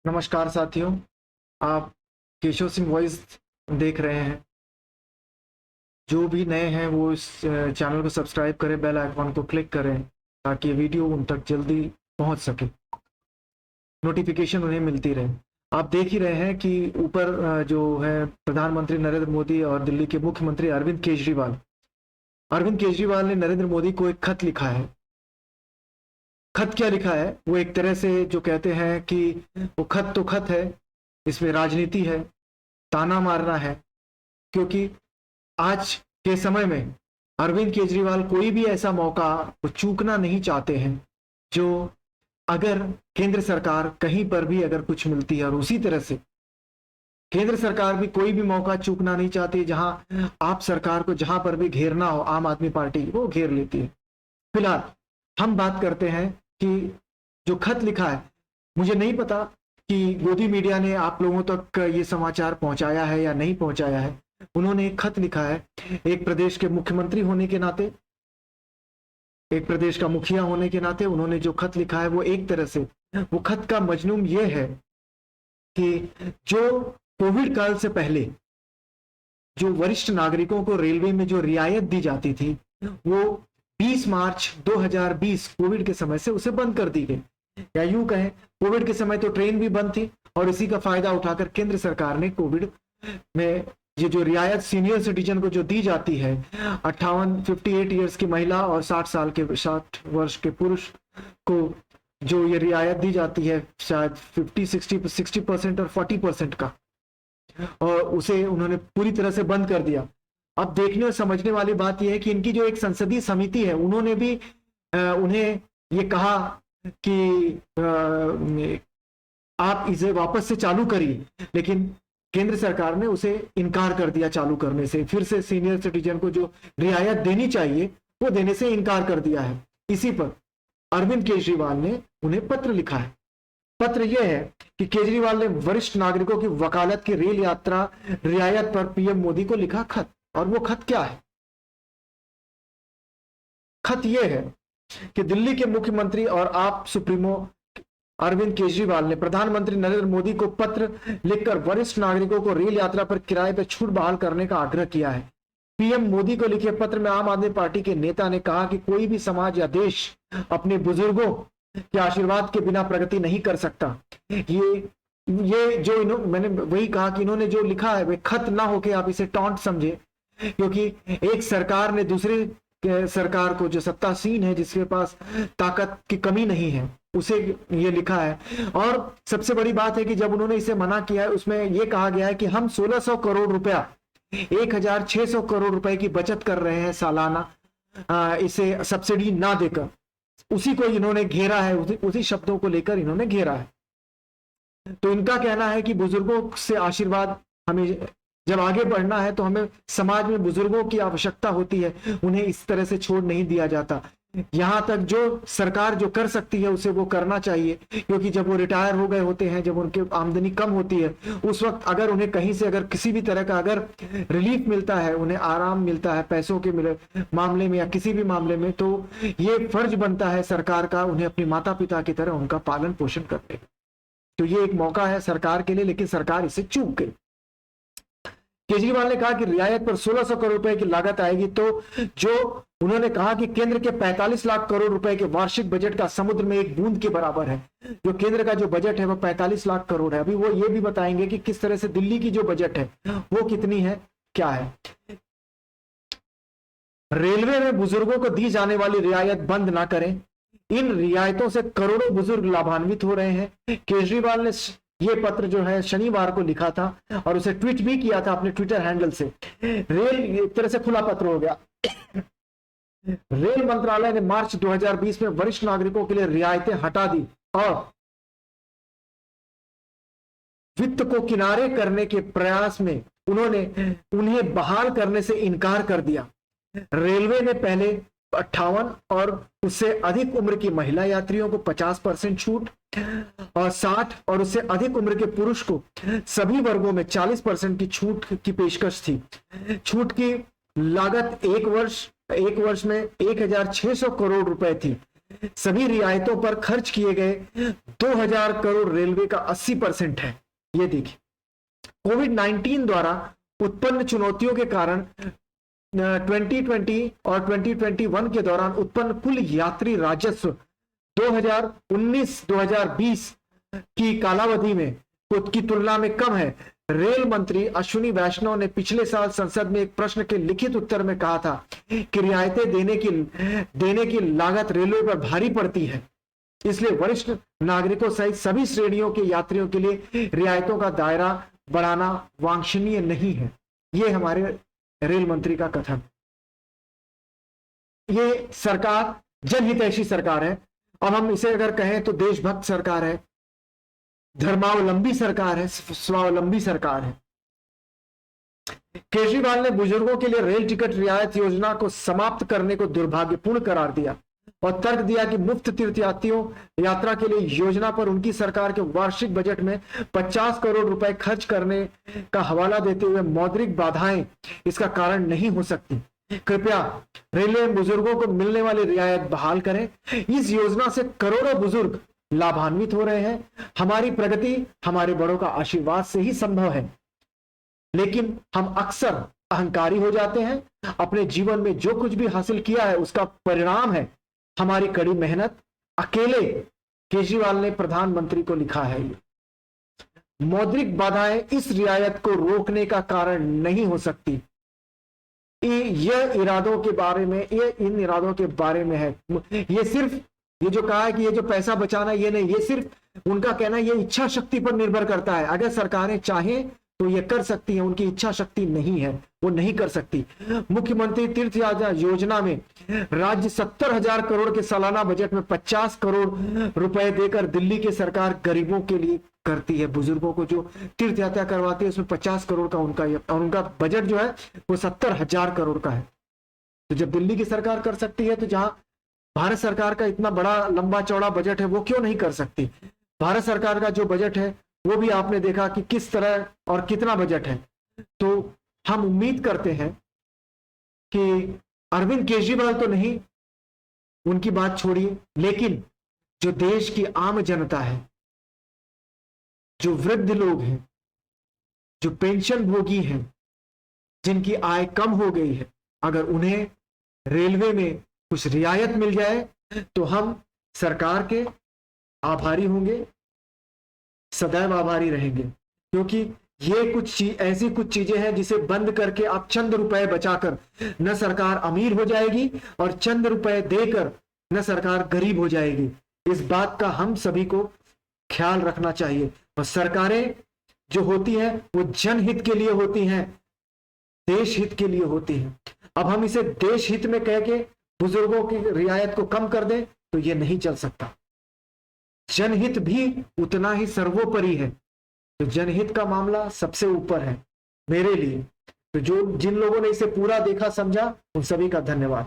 नमस्कार साथियों, आप केशव सिंह वॉइस देख रहे हैं। जो भी नए हैं वो इस चैनल को सब्सक्राइब करें, बेल आइकॉन को क्लिक करें ताकि वीडियो उन तक जल्दी पहुंच सके, नोटिफिकेशन उन्हें मिलती रहे। आप देख ही रहे हैं कि ऊपर जो है प्रधानमंत्री नरेंद्र मोदी और दिल्ली के मुख्यमंत्री अरविंद केजरीवाल ने नरेंद्र मोदी को एक खत लिखा है। खत क्या लिखा है? वो एक तरह से जो कहते हैं कि वो खत तो खत है, इसमें राजनीति है, ताना मारना है, क्योंकि आज के समय में अरविंद केजरीवाल कोई भी ऐसा मौका वो चूकना नहीं चाहते हैं जो अगर केंद्र सरकार कहीं पर भी अगर कुछ मिलती है, और उसी तरह से केंद्र सरकार भी कोई भी मौका चूकना नहीं चाहती। जहां आप सरकार को जहां पर भी घेरना हो, आम आदमी पार्टी वो घेर लेती है। फिलहाल हम बात करते हैं कि जो खत लिखा है, मुझे नहीं पता कि गोदी मीडिया ने आप लोगों तक ये समाचार पहुंचाया है या नहीं पहुंचाया है। उन्होंने एक खत लिखा है, एक प्रदेश के मुख्यमंत्री होने के नाते, एक प्रदेश का मुखिया होने के नाते उन्होंने जो खत लिखा है वो एक तरह से वो खत का मजमून ये है कि जो कोविड काल से पहले जो वरिष्ठ नागरिकों को रेलवे में जो रियायत दी जाती थी वो 20 मार्च 2020 कोविड के समय से उसे बंद कर दी गई। या यूं कहें, कोविड के समय तो ट्रेन भी बंद थी और इसी का फायदा उठाकर केंद्र सरकार ने कोविड में ये जो रियायत सीनियर सिटीजन को जो दी जाती है, 58 ईयर्स की महिला और 60 वर्ष के पुरुष को जो ये रियायत दी जाती है, शायद 60% और 40% का, और उसे उन्होंने पूरी तरह से बंद कर दिया। अब देखने और समझने वाली बात यह है कि इनकी जो एक संसदीय समिति है, उन्होंने भी उन्हें ये कहा कि आप इसे वापस से चालू करिए, लेकिन केंद्र सरकार ने उसे इनकार कर दिया चालू करने से। फिर से सीनियर सिटीजन को जो रियायत देनी चाहिए वो देने से इनकार कर दिया है। इसी पर अरविंद केजरीवाल ने उन्हें पत्र लिखा है। पत्र यह है कि केजरीवाल ने वरिष्ठ नागरिकों की वकालत की रेल यात्रा रियायत पर पीएम मोदी को लिखा खत। और वो खत क्या है? खत यह है कि दिल्ली के मुख्यमंत्री और आप सुप्रीमो अरविंद केजरीवाल ने प्रधानमंत्री नरेंद्र मोदी को पत्र लिखकर वरिष्ठ नागरिकों को रेल यात्रा पर किराए पर छूट बहाल करने का आग्रह किया है। पीएम मोदी को लिखे पत्र में आम आदमी पार्टी के नेता ने कहा कि कोई भी समाज या देश अपने बुजुर्गों के आशीर्वाद के बिना प्रगति नहीं कर सकता। ये जो मैंने वही कहा कि इन्होंने जो लिखा है वे खत ना होके आप इसे टॉन्ट समझे, क्योंकि एक सरकार ने दूसरे सरकार को, जो सत्तासीन है, जिसके पास ताकत की कमी नहीं है, उसे ये लिखा है। और सबसे बड़ी बात है कि जब उन्होंने इसे मना किया है, उसमें यह कहा गया है कि हम 1600 करोड़ रुपया, 1600 करोड़ रुपए की बचत कर रहे हैं सालाना, इसे सब्सिडी ना देकर। उसी को इन्होंने घेरा है, उसी शब्दों को लेकर इन्होंने घेरा है। तो इनका कहना है कि बुजुर्गों से आशीर्वाद, हमें जब आगे बढ़ना है तो हमें समाज में बुजुर्गों की आवश्यकता होती है, उन्हें इस तरह से छोड़ नहीं दिया जाता। यहां तक जो सरकार जो कर सकती है उसे वो करना चाहिए, क्योंकि जब वो रिटायर हो गए होते हैं, जब उनकी आमदनी कम होती है, उस वक्त अगर उन्हें कहीं से अगर किसी भी तरह का अगर रिलीफ मिलता है, उन्हें आराम मिलता है पैसों के मामले में या किसी भी मामले में, तो ये फर्ज बनता है सरकार का उन्हें अपने माता पिता की तरह उनका पालन पोषण करने का। तो ये एक मौका है सरकार के लिए, लेकिन सरकार इसे चूक गई। केजरीवाल ने कहा कि रियायत पर 1600 करोड़ रुपए की लागत आएगी, तो जो उन्होंने कहा कि केंद्र के 45 लाख करोड़ रुपए के वार्षिक बजट का समुद्र में एक बूंद के बराबर है। जो केंद्र का जो बजट है वो 45 लाख करोड़ है। अभी वो ये भी बताएंगे कि किस तरह से दिल्ली की जो बजट है वो कितनी है, क्या है। रेलवे में बुजुर्गों को दी जाने वाली रियायत बंद ना करें, इन रियायतों से करोड़ों बुजुर्ग लाभान्वित हो रहे हैं। केजरीवाल ने ये पत्र जो है शनिवार को लिखा था और उसे ट्वीट भी किया था अपने ट्विटर हैंडल से। रेल एक तरह से खुला पत्र हो गया। रेल मंत्रालय ने मार्च 2020 में वरिष्ठ नागरिकों के लिए रियायतें हटा दी और वित्त को किनारे करने के प्रयास में उन्हें बहाल करने से इनकार कर दिया। रेलवे ने पहले 58 और उससे अधिक उम्र की महिला यात्रियों को 50% छूट और 60 और उससे अधिक उम्र के पुरुष को सभी वर्गों में 40% की छूट की पेशकश थी। छूट की लागत एक वर्ष में 1600 करोड़ रुपए थी। सभी रियायतों पर खर्च किए गए 2000 करोड़ रेलवे का 80% है। ये देखिए, कोविड-19 द्वारा उत्पन्न चुनौतियों के कारण 2020 और 2021 के दौरान उत्पन्न कुल यात्री राजस्व 2019-2020 की कालावधि में की तुलना में कम है। रेल मंत्री अश्विनी वैष्णव ने पिछले साल संसद में एक प्रश्न के लिखित उत्तर में कहा था कि रियायतें देने की लागत रेलवे पर भारी पड़ती है, इसलिए वरिष्ठ नागरिकों सहित सभी श्रेणियों के यात्रियों के लिए रियायतों का दायरा बढ़ाना वांछनीय नहीं है। ये हमारे रेल मंत्री का कथन। ये सरकार जनहितैषी सरकार है। अब हम इसे अगर कहें तो देशभक्त सरकार है, धर्मावलंबी सरकार है, स्वावलंबी सरकार है। केजरीवाल ने बुजुर्गों के लिए रेल टिकट रियायत योजना को समाप्त करने को दुर्भाग्यपूर्ण करार दिया और तर्क दिया कि मुफ्त तीर्थ यात्रा के लिए योजना पर उनकी सरकार के वार्षिक बजट में 50 करोड़ रुपए खर्च करने का हवाला देते हुए मौद्रिक बाधाएं इसका कारण नहीं हो सकती। कृपया रेलवे बुजुर्गों को मिलने वाली रियायत बहाल करें। इस योजना से करोड़ों बुजुर्ग लाभान्वित हो रहे हैं। हमारी प्रगति हमारे बड़ों का आशीर्वाद से ही संभव है, लेकिन हम अक्सर अहंकारी हो जाते हैं। अपने जीवन में जो कुछ भी हासिल किया है उसका परिणाम है हमारी कड़ी मेहनत। अकेले केजरीवाल ने प्रधानमंत्री को लिखा है। मौद्रिक बाधाएं इस रियायत को रोकने का कारण नहीं हो सकती। यह इरादों के बारे में, ये इन इरादों के बारे में है। ये सिर्फ ये जो कहा है कि ये जो पैसा बचाना, ये नहीं, ये सिर्फ उनका कहना है, ये इच्छा शक्ति पर निर्भर करता है। अगर सरकारें चाहें तो ये कर सकती हैं, उनकी इच्छा शक्ति नहीं है, वो नहीं कर सकती। मुख्यमंत्री तीर्थ यात्रा योजना में राज्य 70,000 करोड़ के सालाना बजट में 50 करोड़ रुपए देकर दिल्ली की सरकार गरीबों के लिए करती है। बुजुर्गों को जो तीर्थ यात्रा करवाती है उसमें 50 करोड़ का उनका बजट जो है वो 70,000 करोड़ का है। तो जब दिल्ली की सरकार कर सकती है तो जहां भारत सरकार का इतना बड़ा लंबा चौड़ा बजट है वो क्यों नहीं कर सकती। भारत सरकार का जो बजट है वो भी आपने देखा कि किस तरह और कितना बजट है। तो हम उम्मीद करते हैं कि अरविंद केजरीवाल तो नहीं, उनकी बात छोड़िए, लेकिन जो देश की आम जनता है, जो वृद्ध लोग हैं, जो पेंशन भोगी हैं, जिनकी आय कम हो गई है, अगर उन्हें रेलवे में कुछ रियायत मिल जाए तो हम सरकार के आभारी होंगे, सदैव आभारी रहेंगे। क्योंकि ये ऐसी कुछ चीजें हैं जिसे बंद करके आप चंद रुपए बचाकर न सरकार अमीर हो जाएगी और चंद रुपए देकर न सरकार गरीब हो जाएगी। इस बात का हम सभी को ख्याल रखना चाहिए। और सरकारें जो होती हैं वो जनहित के लिए होती हैं, देश हित के लिए होती हैं। अब हम इसे देश हित में कह के बुजुर्गों की रियायत को कम कर दें तो ये नहीं चल सकता। जनहित भी उतना ही सर्वोपरि है। तो जनहित का मामला सबसे ऊपर है मेरे लिए। तो जिन लोगों ने इसे पूरा देखा समझा, उन सभी का धन्यवाद।